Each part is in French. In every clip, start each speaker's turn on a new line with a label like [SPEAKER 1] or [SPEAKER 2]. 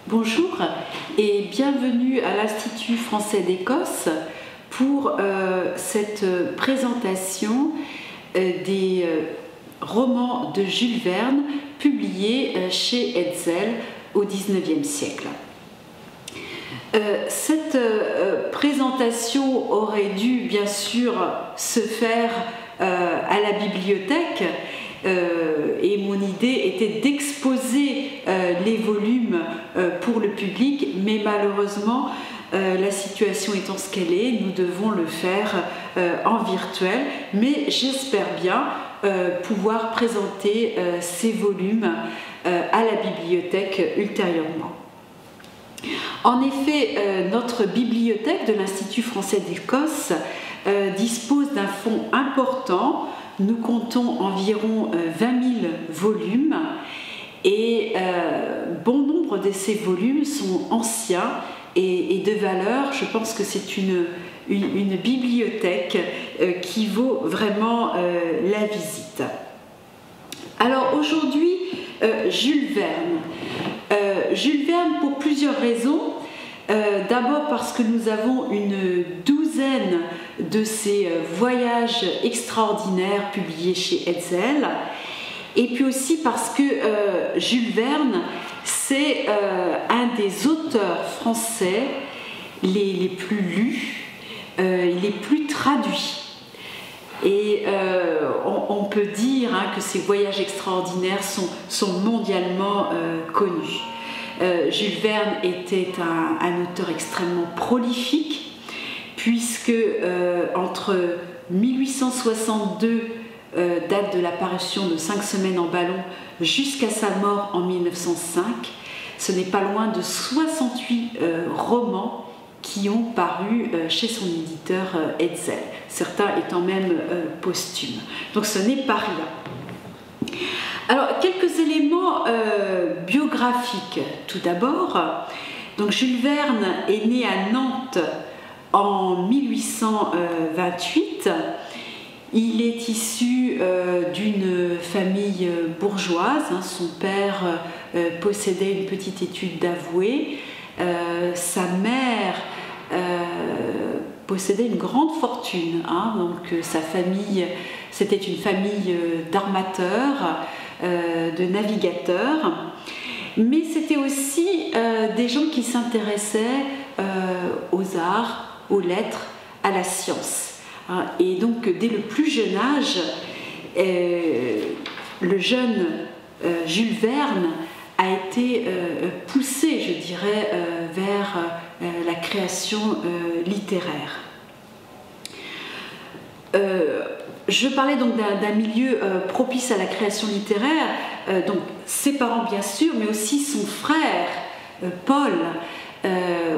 [SPEAKER 1] Bonjour et bienvenue à l'Institut français d'Écosse pour cette présentation des romans de Jules Verne publiés chez Hetzel au XIXe siècle. Cette présentation aurait dû bien sûr se faire à la bibliothèque et mon idée était d'exposer les volumes pour le public, mais malheureusement la situation étant ce qu'elle est, nous devons le faire en virtuel, mais j'espère bien pouvoir présenter ces volumes à la bibliothèque ultérieurement. En effet, notre bibliothèque de l'Institut français d'Écosse dispose d'un fonds important. Nous comptons environ 20 000 volumes et bon nombre de ces volumes sont anciens et de valeur. Je pense que c'est une bibliothèque qui vaut vraiment la visite. Alors aujourd'hui, Jules Verne. Jules Verne pour plusieurs raisons. D'abord parce que nous avons une douzaine de ces voyages extraordinaires publiés chez Hetzel, et puis aussi parce que Jules Verne, c'est un des auteurs français les plus lus, les plus traduits. Et on peut dire que ces voyages extraordinaires sont mondialement connus. Jules Verne était un auteur extrêmement prolifique, puisque entre 1862, date de l'apparition de 5 semaines en ballon, jusqu'à sa mort en 1905, ce n'est pas loin de 68 romans qui ont paru chez son éditeur Hetzel, certains étant même posthumes. Donc ce n'est pas rien. Alors, quelques éléments biographiques. Tout d'abord, donc Jules Verne est né à Nantes en 1828. Il est issu d'une famille bourgeoise. Son père possédait une petite étude d'avoué. Sa mère possédait une grande fortune. Donc, sa famille, c'était une famille d'armateurs, de navigateurs, mais c'était aussi des gens qui s'intéressaient aux arts, aux lettres, à la science. Et donc dès le plus jeune âge, le jeune Jules Verne a été poussé, je dirais, vers la création littéraire. Je parlais donc d'un milieu propice à la création littéraire, donc ses parents bien sûr, mais aussi son frère Paul,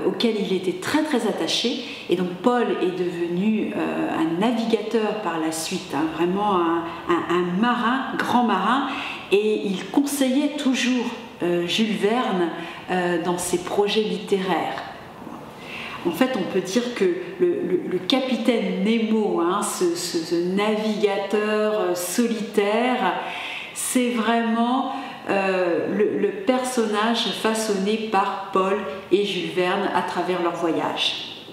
[SPEAKER 1] auquel il était très très attaché. Et donc Paul est devenu un navigateur par la suite, vraiment un marin, grand marin, et il conseillait toujours Jules Verne dans ses projets littéraires. En fait, on peut dire que le capitaine Nemo, ce navigateur solitaire, c'est vraiment le personnage façonné par Paul et Jules Verne à travers leur voyage.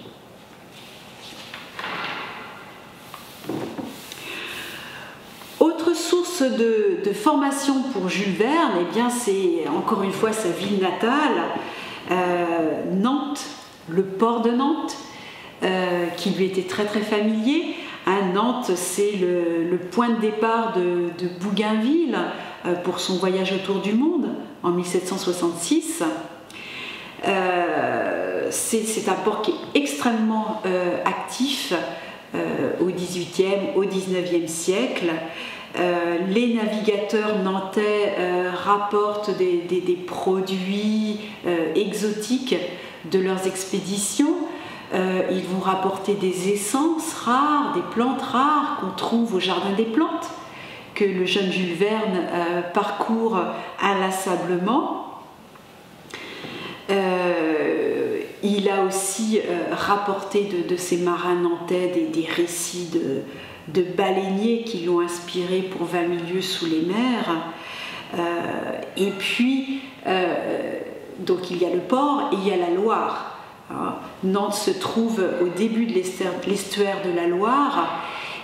[SPEAKER 1] Autre source de formation pour Jules Verne, eh bien, c'est encore une fois sa ville natale, Nantes. Le port de Nantes, qui lui était très très familier. Nantes, c'est le point de départ de Bougainville pour son voyage autour du monde en 1766. C'est un port qui est extrêmement actif au XVIIIe, au XIXe siècle. Les navigateurs nantais rapportent des produits exotiques de leurs expéditions. Ils vont rapporter des essences rares, des plantes rares qu'on trouve au Jardin des Plantes, que le jeune Jules Verne parcourt inlassablement. Il a aussi rapporté de ces marins nantais des récits de baleiniers qui l'ont inspiré pour 20 000 lieues sous les mers. Et puis, donc il y a le port et il y a la Loire. Nantes se trouve au début de l'estuaire de la Loire,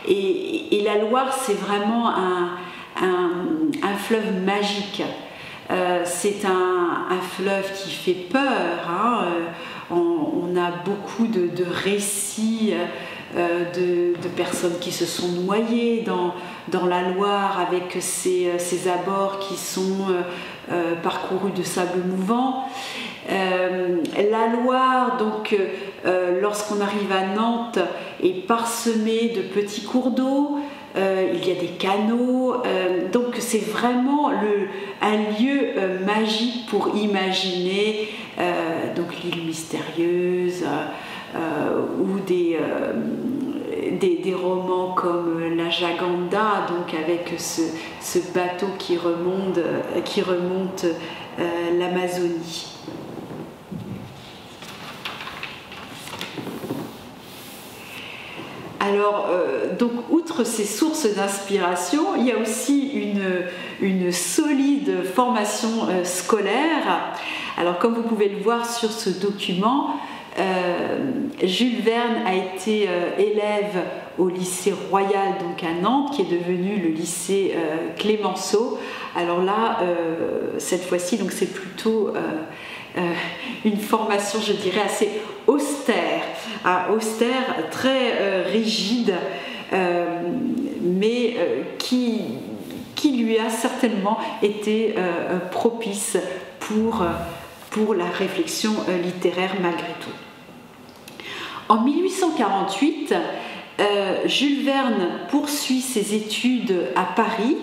[SPEAKER 1] et la Loire, c'est vraiment un fleuve magique. C'est un fleuve qui fait peur. On a beaucoup de récits de personnes qui se sont noyées dans la Loire, avec ces abords qui sont parcourus de sable mouvant. La Loire, donc, lorsqu'on arrive à Nantes, est parsemée de petits cours d'eau. Il y a des canaux, donc c'est vraiment un lieu magique pour imaginer donc l'île mystérieuse, ou des romans comme La Jaganda, donc avec ce bateau qui remonte l'Amazonie. Alors, donc, outre ces sources d'inspiration, il y a aussi une solide formation scolaire. Alors, comme vous pouvez le voir sur ce document, Jules Verne a été élève au lycée royal, donc à Nantes, qui est devenu le lycée Clémenceau. Alors là, cette fois-ci, donc c'est plutôt une formation, je dirais, assez austère, très rigide, mais qui lui a certainement été propice pour la réflexion littéraire malgré tout. En 1848, Jules Verne poursuit ses études à Paris.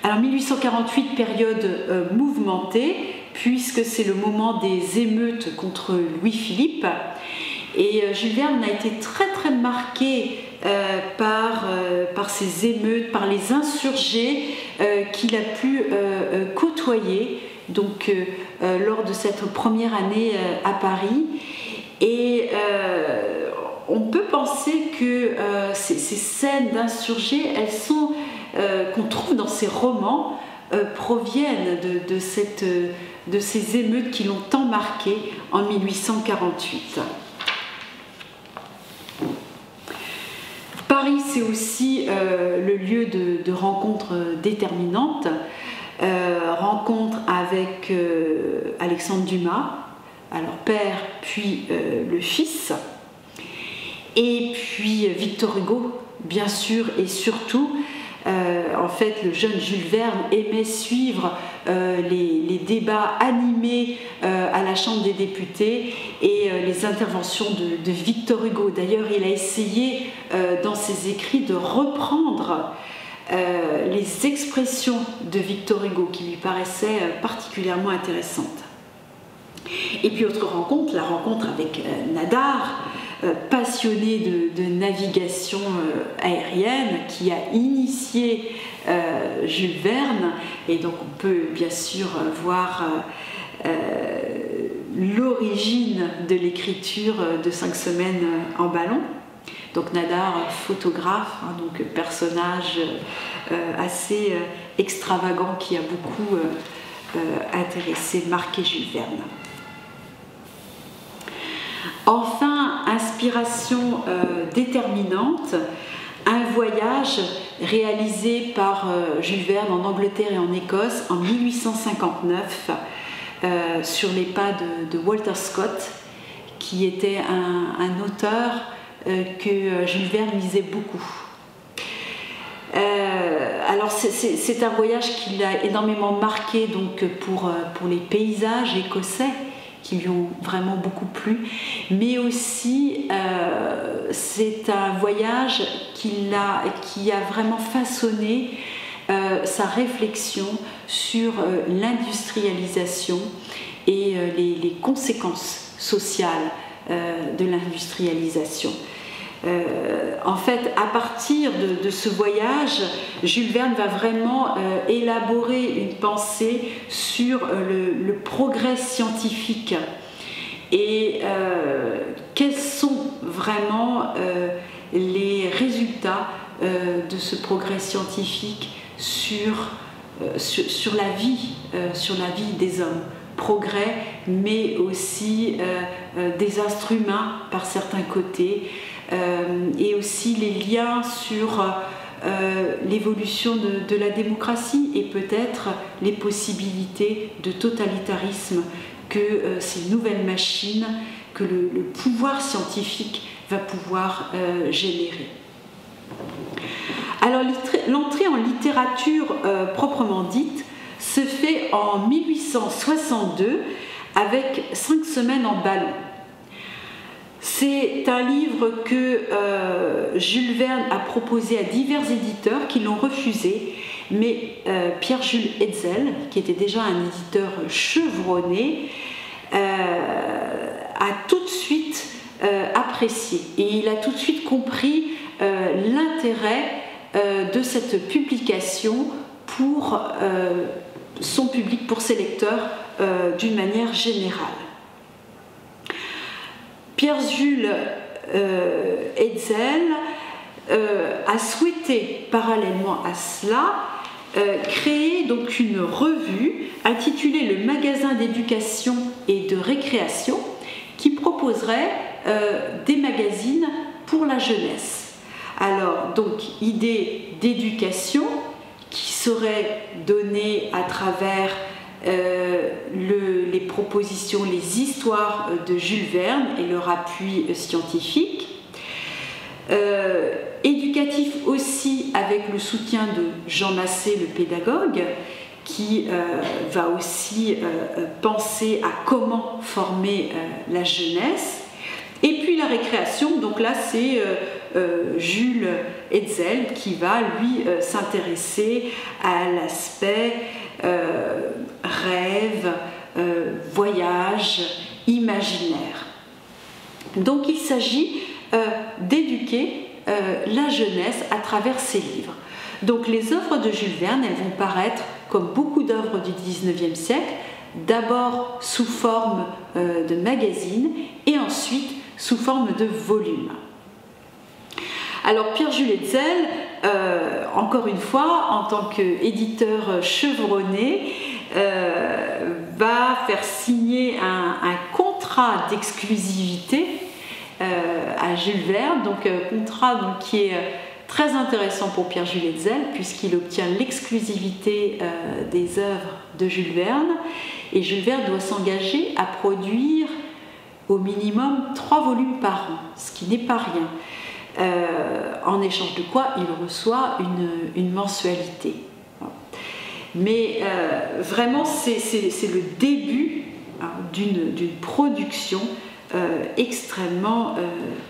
[SPEAKER 1] Alors 1848, période mouvementée, puisque c'est le moment des émeutes contre Louis-Philippe. Et Jules Verne a été très marqué par ces émeutes, par les insurgés qu'il a pu côtoyer donc, lors de cette première année à Paris. Et on peut penser que ces scènes d'insurgés, elles sont qu'on trouve dans ces romans, proviennent de ces émeutes qui l'ont tant marqué en 1848. Paris, c'est aussi le lieu de rencontres déterminantes, rencontre avec Alexandre Dumas, alors père puis le fils, et puis Victor Hugo, bien sûr, et surtout, en fait, le jeune Jules Verne aimait suivre les débats animés à la Chambre des députés et les interventions de Victor Hugo. D'ailleurs, il a essayé dans ses écrits de reprendre les expressions de Victor Hugo qui lui paraissaient particulièrement intéressantes. Et puis autre rencontre, la rencontre avec Nadar, passionné de navigation aérienne, qui a initié Jules Verne, et donc on peut bien sûr voir l'origine de l'écriture de 5 semaines en ballon. Donc Nadar, photographe, donc personnage assez extravagant qui a beaucoup intéressé, marqué Jules Verne. Enfin, inspiration déterminante, un voyage réalisé par Jules Verne en Angleterre et en Écosse en 1859 sur les pas de Walter Scott, qui était un auteur que Jules Verne lisait beaucoup. Alors c'est un voyage qui l'a énormément marqué donc pour les paysages écossais, qui lui ont vraiment beaucoup plu, mais aussi c'est un voyage qui a vraiment façonné sa réflexion sur l'industrialisation et les conséquences sociales de l'industrialisation. En fait, à partir de ce voyage, Jules Verne va vraiment élaborer une pensée sur le progrès scientifique et quels sont vraiment les résultats de ce progrès scientifique sur la vie des hommes. progrès, mais aussi désastre humain par certains côtés, et aussi les liens sur l'évolution de la démocratie et peut-être les possibilités de totalitarisme que ces nouvelles machines, que le pouvoir scientifique va pouvoir générer. Alors l'entrée en littérature proprement dite se fait en 1862 avec 5 semaines en ballon. C'est un livre que Jules Verne a proposé à divers éditeurs qui l'ont refusé, mais Pierre-Jules Hetzel, qui était déjà un éditeur chevronné, a tout de suite apprécié et il a tout de suite compris l'intérêt de cette publication pour son public, pour ses lecteurs d'une manière générale. Pierre-Jules Hetzel a souhaité, parallèlement à cela, créer donc une revue intitulée Le Magasin d'éducation et de récréation, qui proposerait des magazines pour la jeunesse. Alors, donc, idée d'éducation qui serait donnée à travers les propositions, les histoires de Jules Verne et leur appui scientifique. Éducatif aussi avec le soutien de Jean Massé, le pédagogue, qui va aussi penser à comment former la jeunesse. Et puis la récréation, donc là c'est Jules Hetzel qui va lui s'intéresser à l'aspect rêve, voyage, imaginaire. Donc il s'agit d'éduquer la jeunesse à travers ces livres. Donc les œuvres de Jules Verne, elles vont paraître comme beaucoup d'œuvres du XIXe siècle, d'abord sous forme de magazines et ensuite sous forme de volumes. Alors Pierre-Jules Hetzel, encore une fois, en tant qu'éditeur chevronné, va faire signer un contrat d'exclusivité à Jules Verne, donc contrat donc, qui est très intéressant pour Pierre-Jules Hetzel puisqu'il obtient l'exclusivité des œuvres de Jules Verne, et Jules Verne doit s'engager à produire au minimum 3 volumes par an, ce qui n'est pas rien. En échange de quoi il reçoit une mensualité. Mais vraiment c'est le début d'une production extrêmement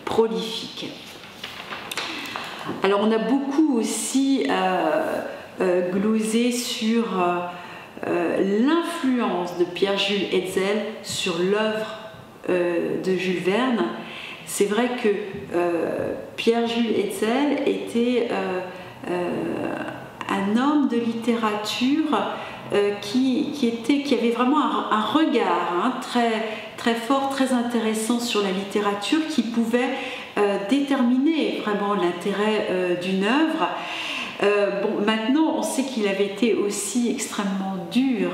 [SPEAKER 1] prolifique. Alors on a beaucoup aussi glosé sur l'influence de Pierre-Jules Hetzel sur l'œuvre de Jules Verne. C'est vrai que Pierre-Jules Hetzel était un homme de littérature qui avait vraiment un regard très fort, très intéressant sur la littérature, qui pouvait déterminer vraiment l'intérêt d'une œuvre. Bon, maintenant, on sait qu'il avait été aussi extrêmement dur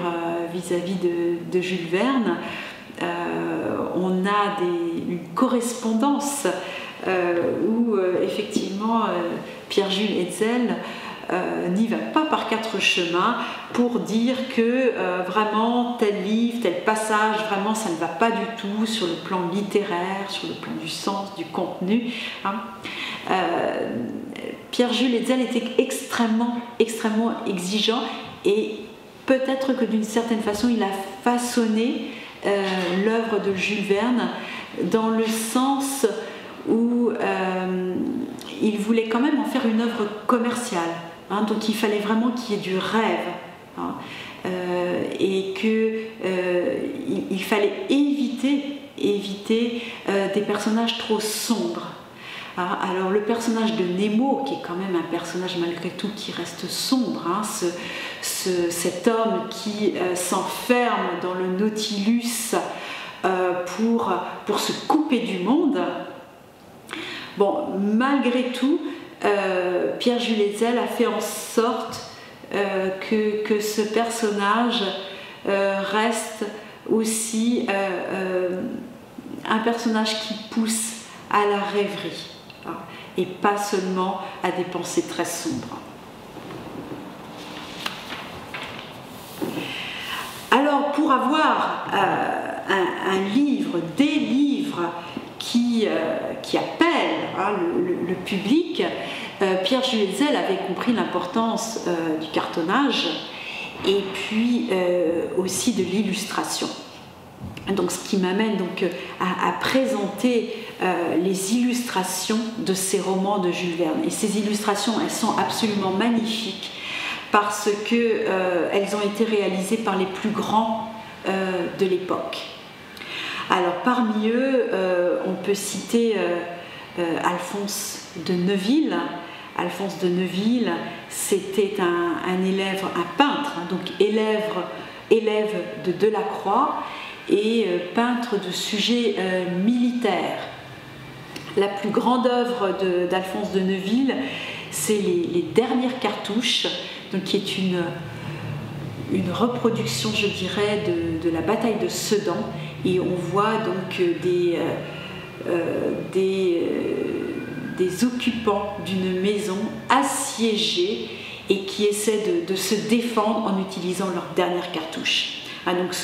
[SPEAKER 1] vis-à-vis de Jules Verne. On a une correspondance où effectivement Pierre-Jules Hetzel n'y va pas par 4 chemins pour dire que vraiment tel livre, tel passage, vraiment ça ne va pas du tout sur le plan littéraire, sur le plan du sens, du contenu. Pierre-Jules Hetzel était extrêmement exigeant, et peut-être que d'une certaine façon il a façonné l'œuvre de Jules Verne dans le sens où il voulait quand même en faire une œuvre commerciale. Donc il fallait vraiment qu'il y ait du rêve, et qu'il fallait éviter des personnages trop sombres. Alors le personnage de Nemo, qui est quand même un personnage malgré tout qui reste sombre, cet homme qui s'enferme dans le Nautilus pour se couper du monde. Bon, malgré tout, Pierre-Jules Hetzel a fait en sorte que ce personnage reste aussi un personnage qui pousse à la rêverie, hein, et pas seulement à des pensées très sombres. Alors, pour avoir un livre, des livres qui appellent, hein, le public, Pierre-Jules Hetzel avait compris l'importance du cartonnage et puis aussi de l'illustration. Donc, ce qui m'amène donc à présenter les illustrations de ces romans de Jules Verne. Et ces illustrations, elles sont absolument magnifiques parce qu'elles ont été réalisées par les plus grands de l'époque. Alors, parmi eux, on peut citer Alphonse de Neuville. Alphonse de Neuville, c'était un élève, un peintre, hein, donc élève de Delacroix et peintre de sujets militaires. La plus grande œuvre d'Alphonse de Neuville, c'est les dernières cartouches, donc qui est une reproduction, je dirais, de la bataille de Sedan, et on voit donc des occupants d'une maison assiégée et qui essaient de se défendre en utilisant leurs dernières cartouches. Ah, donc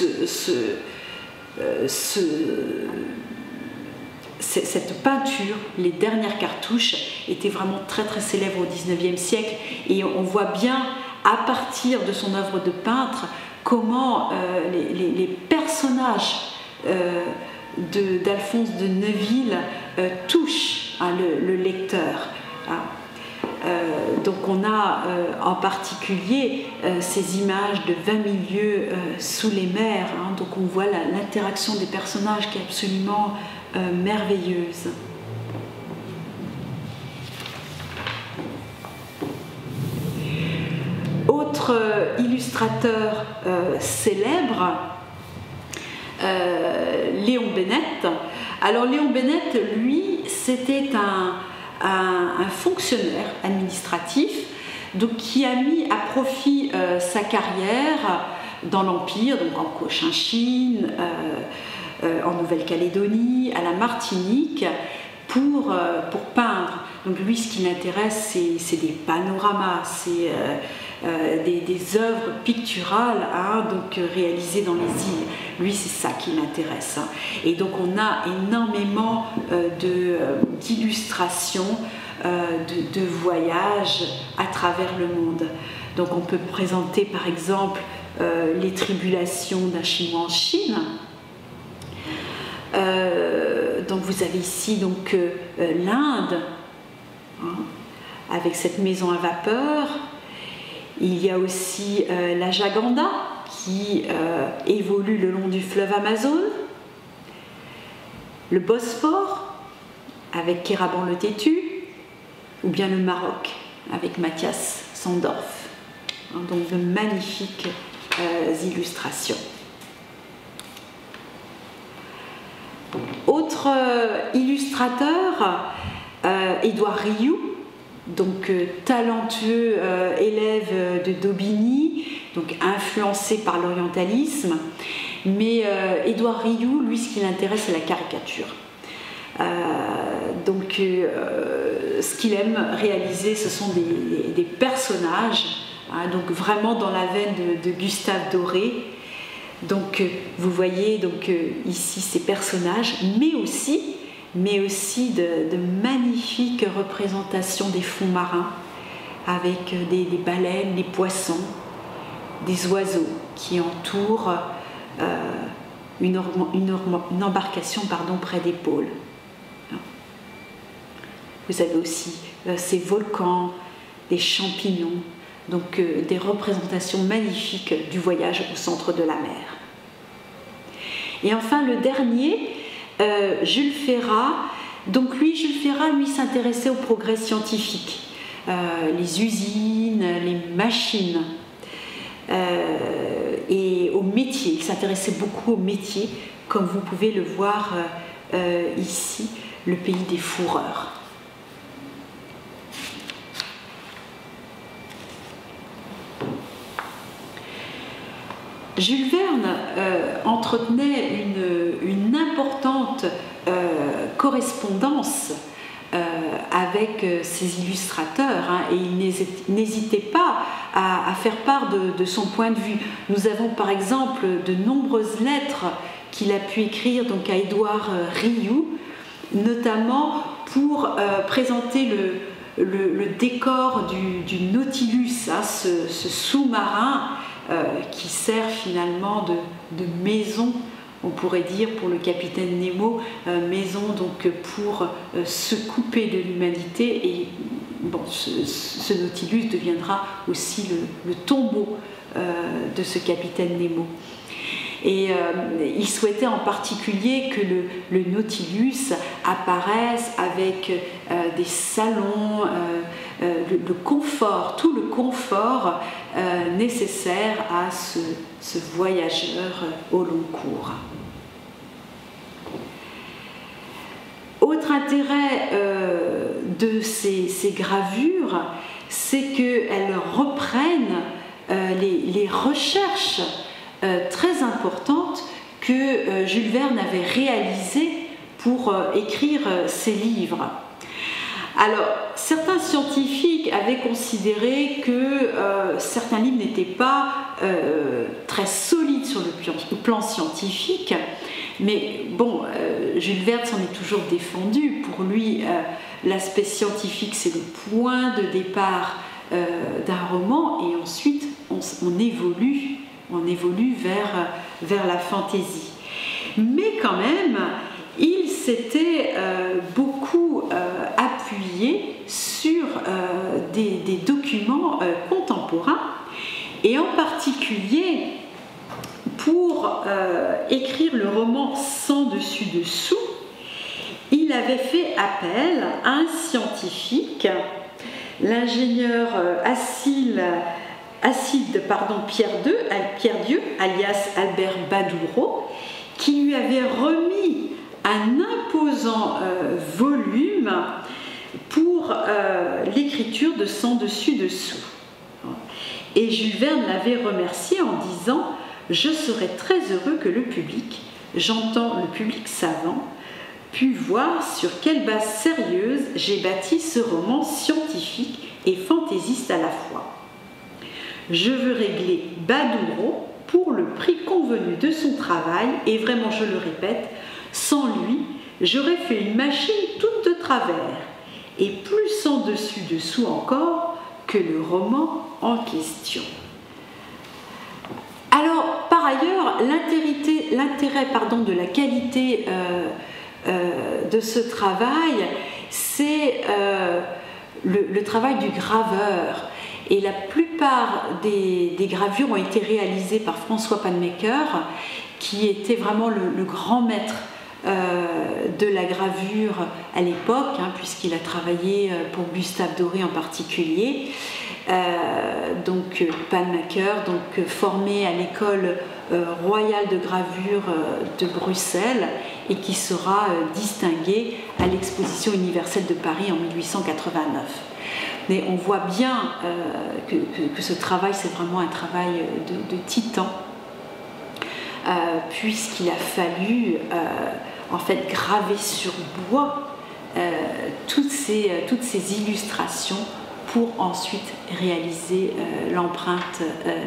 [SPEAKER 1] cette peinture, les dernières cartouches, était vraiment très très célèbre au XIXe siècle, et on voit bien à partir de son œuvre de peintre comment les personnages d'Alphonse de Neuville touchent, hein, le lecteur. Hein. Donc on a en particulier ces images de 20 000 lieues sous les mers, hein, donc on voit l'interaction des personnages qui est absolument merveilleuse. Autre illustrateur célèbre, Léon Bennett. Alors Léon Bennett, lui, c'était un fonctionnaire administratif, donc, qui a mis à profit sa carrière dans l'Empire, donc en Cochinchine, en Nouvelle-Calédonie, à la Martinique, pour peindre. Donc lui, ce qui l'intéresse, c'est des panoramas, c'est des œuvres picturales, hein, donc réalisées dans les îles. Lui, c'est ça qui l'intéresse. Hein. Et donc on a énormément d'illustrations, de voyages à travers le monde. Donc on peut présenter par exemple les tribulations d'un Chinois en Chine. Donc vous avez ici donc l'Inde, hein, avec cette maison à vapeur. Il y a aussi la Jaganda qui évolue le long du fleuve Amazon, le Bosphore avec Kéraban le Têtu, ou bien le Maroc avec Mathias Sandorf. Hein, donc de magnifiques illustrations. Autre illustrateur, Édouard Rioux, donc talentueux élève de Daubigny, donc influencé par l'orientalisme, mais Édouard Rioux, lui, ce qui l'intéresse, c'est la caricature. Donc ce qu'il aime réaliser, ce sont des personnages, hein, donc vraiment dans la veine de Gustave Doré. Donc vous voyez donc ici ces personnages, mais aussi de magnifiques représentations des fonds marins avec des baleines, des poissons, des oiseaux qui entourent une embarcation près des pôles. Vous avez aussi ces volcans, des champignons, donc des représentations magnifiques du voyage au centre de la mer. Et enfin le dernier, Jules Ferrat. Donc Jules Ferrat, lui, s'intéressait au progrès scientifique, les usines, les machines, et aux métiers. Il s'intéressait beaucoup aux métiers, comme vous pouvez le voir ici, le pays des fourreurs. Jules Verne entretenait une importante correspondance avec ses illustrateurs, hein, et il n'hésitait pas à faire part de son point de vue. Nous avons par exemple de nombreuses lettres qu'il a pu écrire donc à Édouard Rioux, notamment pour présenter le décor du Nautilus, hein, ce sous-marin qui sert finalement de maison, on pourrait dire, pour le capitaine Nemo, maison donc pour se couper de l'humanité. Et bon, ce Nautilus deviendra aussi le tombeau de ce capitaine Nemo. Et il souhaitait en particulier que le Nautilus apparaisse avec des salons, le confort, tout le confort nécessaire à ce voyageur au long cours. Autre intérêt de ces gravures, c'est qu'elles reprennent les recherches très importantes que Jules Verne avait réalisées pour écrire ses livres. Alors, certains scientifiques avaient considéré que certains livres n'étaient pas très solides sur le plan scientifique, mais bon, Jules Verne s'en est toujours défendu. Pour lui, l'aspect scientifique, c'est le point de départ d'un roman, et ensuite on évolue vers la fantaisie. Mais quand même, il s'était beaucoup appuyé sur des documents contemporains, et en particulier pour écrire le roman Sans dessus dessous, il avait fait appel à un scientifique, l'ingénieur Pierre Dieu, alias Albert Badoureau, qui lui avait remis un imposant volume pour l'écriture de Sans dessus dessous. Et Jules Verne l'avait remercié en disant « Je serais très heureux que le public, j'entends le public savant, pût voir sur quelle base sérieuse j'ai bâti ce roman scientifique et fantaisiste à la fois. Je veux régler Badoureau pour le prix convenu de son travail, et vraiment, je le répète, sans lui, j'aurais fait une machine toute de travers, et plus sans dessus-dessous encore que le roman en question. » Alors, par ailleurs, l'intérêt de la qualité de ce travail, c'est le travail du graveur. Et la plupart des gravures ont été réalisées par François Pannemaker, qui était vraiment le grand maître de la gravure à l'époque, hein, puisqu'il a travaillé pour Gustave Doré en particulier. Donc Pannemaker, donc formé à l'école royale de gravure de Bruxelles, et qui sera distingué à l'exposition universelle de Paris en 1889. Mais on voit bien que ce travail, c'est vraiment un travail de titan, puisqu'il a fallu en fait graver sur bois toutes ces illustrations pour ensuite réaliser l'empreinte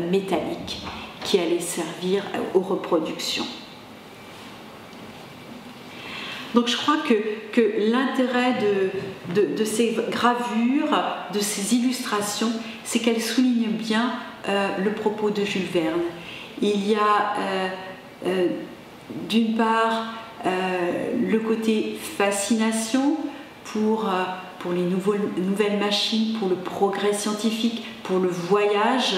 [SPEAKER 1] métallique qui allait servir aux reproductions. Donc je crois que l'intérêt de ces gravures, de ces illustrations, c'est qu'elles soulignent bien le propos de Jules Verne. Il y a d'une part le côté fascination pour les nouvelles machines, pour le progrès scientifique, pour le voyage.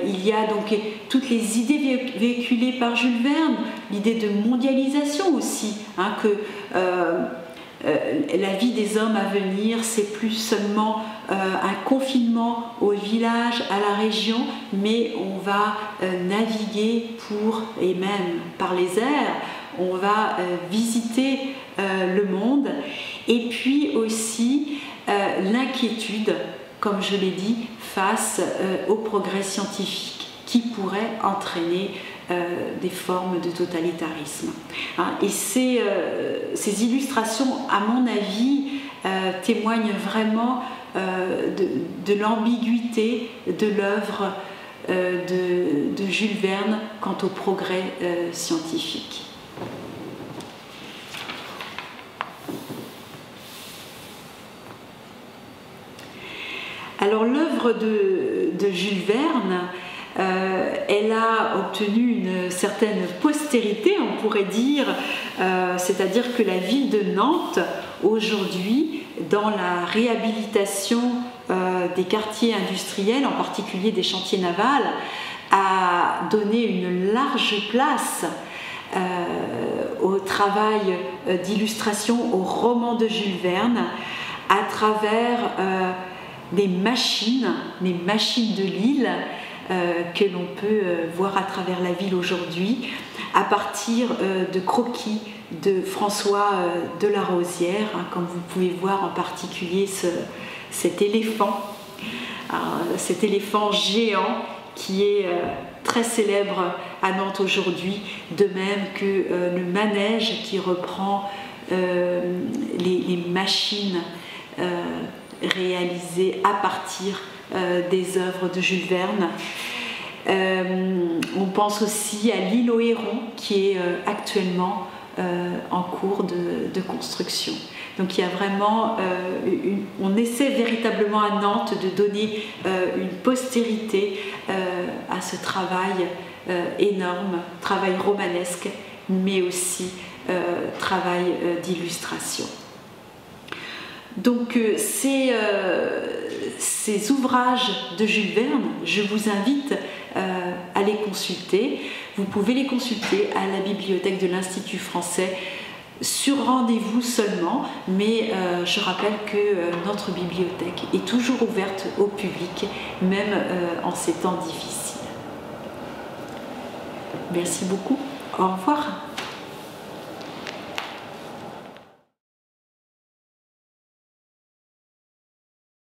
[SPEAKER 1] Il y a donc toutes les idées véhiculées par Jules Verne, l'idée de mondialisation aussi, hein, que la vie des hommes à venir, c'est plus seulement un confinement au village, à la région, mais on va naviguer et même par les airs, on va visiter le monde. Et puis aussi l'inquiétude, comme je l'ai dit, face au progrès scientifique qui pourrait entraîner des formes de totalitarisme. Et ces illustrations, à mon avis, témoignent vraiment de l'ambiguïté de l'œuvre de Jules Verne quant au progrès scientifique. Alors l'œuvre de Jules Verne, elle a obtenu une certaine postérité, on pourrait dire, c'est-à-dire que la ville de Nantes, aujourd'hui, dans la réhabilitation des quartiers industriels, en particulier des chantiers navals, a donné une large place au travail d'illustration, au roman de Jules Verne, à travers des machines de Lille que l'on peut voir à travers la ville aujourd'hui, à partir de croquis de François Delarosière, comme vous pouvez voir en particulier cet éléphant, cet éléphant géant qui est très célèbre à Nantes aujourd'hui, de même que le manège qui reprend les machines réalisées à partir des œuvres de Jules Verne. On pense aussi à l'île aux hérons qui est actuellement en cours de construction. Donc il y a vraiment, on essaie véritablement à Nantes de donner une postérité à ce travail énorme, travail romanesque, mais aussi travail d'illustration. Donc ces ouvrages de Jules Verne, je vous invite à les consulter. Vous pouvez les consulter à la bibliothèque de l'Institut français sur rendez-vous seulement, mais je rappelle que notre bibliothèque est toujours ouverte au public, même en ces temps difficiles. Merci beaucoup. Au revoir.